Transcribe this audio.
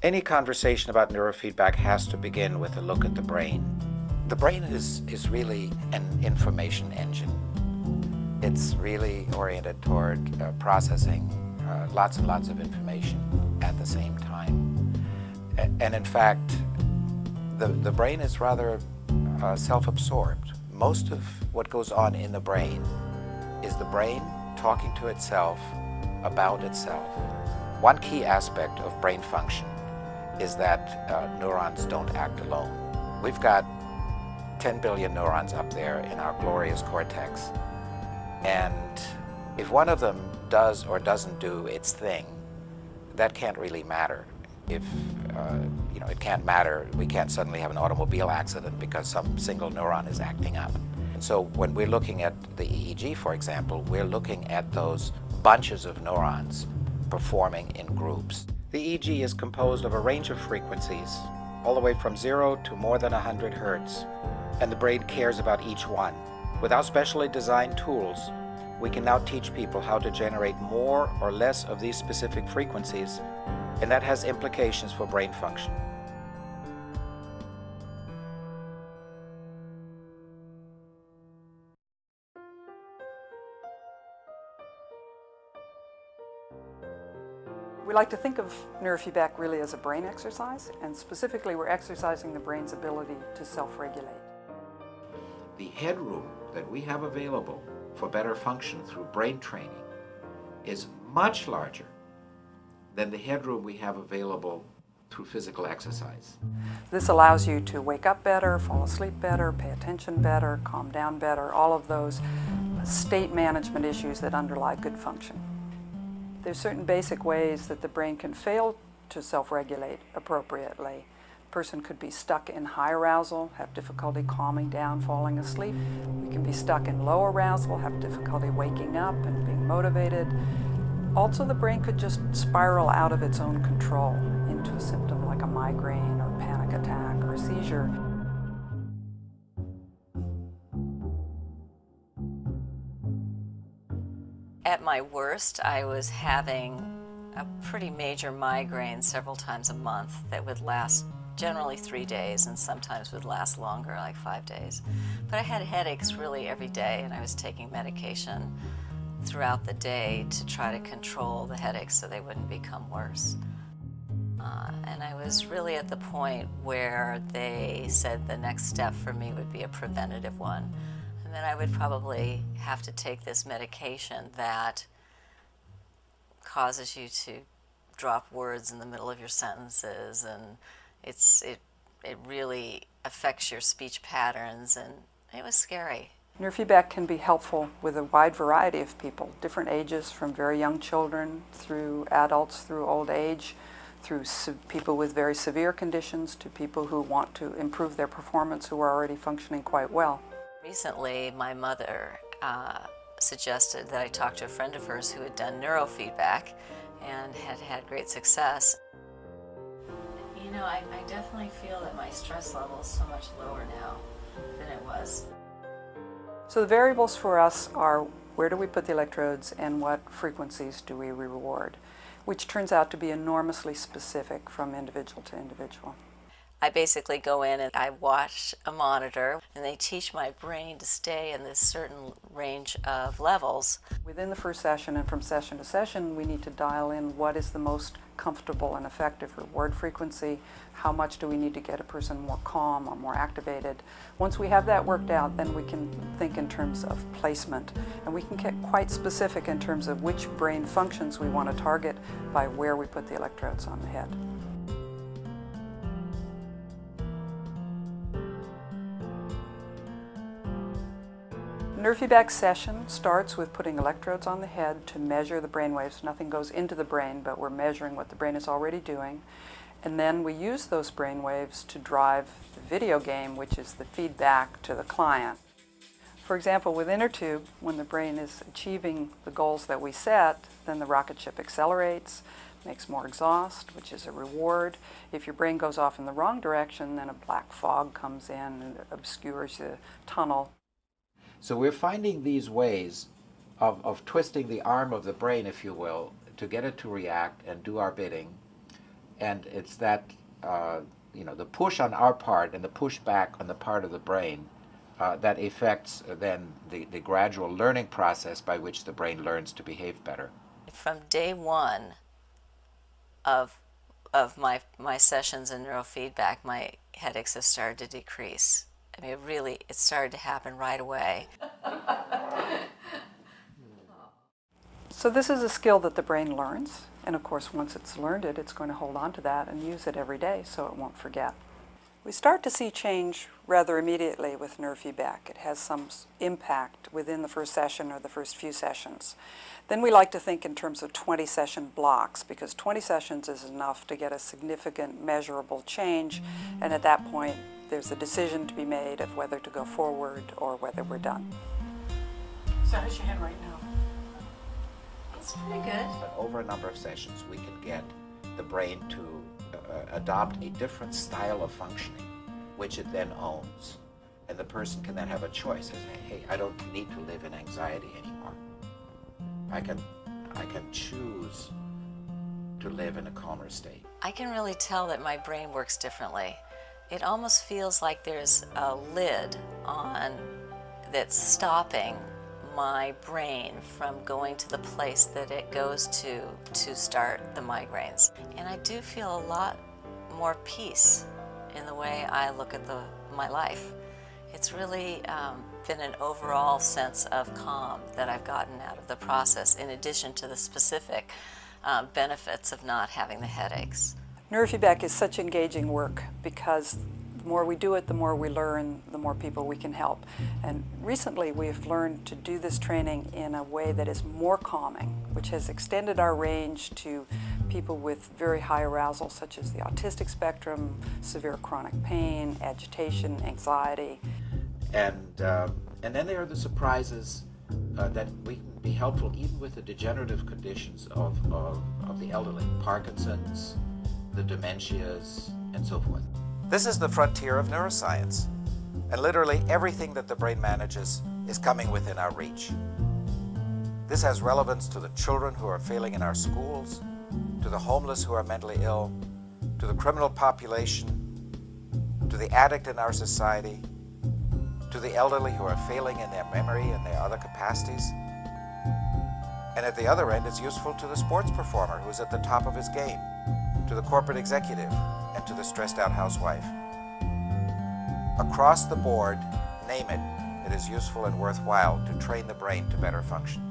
Any conversation about neurofeedback has to begin with a look at the brain. The brain is really an information engine. It's really oriented toward processing lots and lots of information at the same time. And in fact, the brain is rather self-absorbed. Most of what goes on in the brain is the brain talking to itself about itself. One key aspect of brain function is that neurons don't act alone. We've got 10 billion neurons up there in our glorious cortex. And if one of them does or doesn't do its thing, that can't really matter. If it can't matter, we can't suddenly have an automobile accident because some single neuron is acting up. And so when we're looking at the EEG, for example, we're looking at those bunches of neurons performing in groups. The EEG is composed of a range of frequencies, all the way from 0 to more than 100 hertz, and the brain cares about each one. With our specially designed tools, we can now teach people how to generate more or less of these specific frequencies, and that has implications for brain function. We like to think of neurofeedback really as a brain exercise, and specifically we're exercising the brain's ability to self-regulate. The headroom that we have available for better function through brain training is much larger than the headroom we have available through physical exercise. This allows you to wake up better, fall asleep better, pay attention better, calm down better, all of those state management issues that underlie good function. There's certain basic ways that the brain can fail to self-regulate appropriately. A person could be stuck in high arousal, have difficulty calming down, falling asleep. We can be stuck in low arousal, have difficulty waking up and being motivated. Also, the brain could just spiral out of its own control into a symptom like a migraine or panic attack or seizure. At my worst, I was having a pretty major migraine several times a month that would last generally 3 days and sometimes would last longer, like 5 days. But I had headaches really every day, and I was taking medication throughout the day to try to control the headaches so they wouldn't become worse. And I was really at the point where they said the next step for me would be a preventative one. And then I would probably have to take this medication that causes you to drop words in the middle of your sentences, and it really affects your speech patterns, and it was scary. Neurofeedback can be helpful with a wide variety of people, different ages, from very young children through adults, through old age, through people with very severe conditions, to people who want to improve their performance who are already functioning quite well. Recently, my mother suggested that I talk to a friend of hers who had done neurofeedback and had had great success. You know, I definitely feel that my stress level is so much lower now than it was. So the variables for us are where do we put the electrodes and what frequencies do we reward, which turns out to be enormously specific from individual to individual. I basically go in and I watch a monitor, and they teach my brain to stay in this certain range of levels. Within the first session and from session to session, we need to dial in what is the most comfortable and effective reward frequency, how much do we need to get a person more calm or more activated. Once we have that worked out, then we can think in terms of placement, and we can get quite specific in terms of which brain functions we want to target by where we put the electrodes on the head. Neurofeedback session starts with putting electrodes on the head to measure the brain waves. Nothing goes into the brain, but we're measuring what the brain is already doing. And then we use those brain waves to drive the video game, which is the feedback to the client. For example, with inner tube, when the brain is achieving the goals that we set, then the rocket ship accelerates, makes more exhaust, which is a reward. If your brain goes off in the wrong direction, then a black fog comes in and obscures the tunnel. So we're finding these ways of twisting the arm of the brain, if you will, to get it to react and do our bidding. And it's that, the push on our part and the push back on the part of the brain that affects then the gradual learning process by which the brain learns to behave better. From day one of my sessions in neurofeedback, my headaches have started to decrease. I mean, it started to happen right away. So this is a skill that the brain learns, and of course once it's learned it, it's going to hold on to that and use it every day so it won't forget. We start to see change rather immediately with neurofeedback. It has some impact within the first session or the first few sessions. Then we like to think in terms of 20-session blocks, because 20 sessions is enough to get a significant measurable change, and at that point there's a decision to be made of whether to go forward or whether we're done. So how's your head right now? It's pretty good. But over a number of sessions, we can get the brain to adopt a different style of functioning, which it then owns. And the person can then have a choice and say, hey, I don't need to live in anxiety anymore. I can choose to live in a calmer state. I can really tell that my brain works differently. It almost feels like there's a lid on that's stopping my brain from going to the place that it goes to start the migraines. And I do feel a lot more peace in the way I look at my life. It's really been an overall sense of calm that I've gotten out of the process, in addition to the specific benefits of not having the headaches. Neurofeedback is such engaging work because the more we do it, the more we learn, the more people we can help. And recently we've learned to do this training in a way that is more calming, which has extended our range to people with very high arousal, such as the autistic spectrum, severe chronic pain, agitation, anxiety. And then there are the surprises that we can be helpful even with the degenerative conditions of the elderly, Parkinson's, the dementias, and so forth. This is the frontier of neuroscience, and literally everything that the brain manages is coming within our reach. This has relevance to the children who are failing in our schools, to the homeless who are mentally ill, to the criminal population, to the addict in our society, to the elderly who are failing in their memory and their other capacities. And at the other end, it's useful to the sports performer who's at the top of his game, to the corporate executive, and to the stressed out housewife. Across the board, name it, it is useful and worthwhile to train the brain to better function.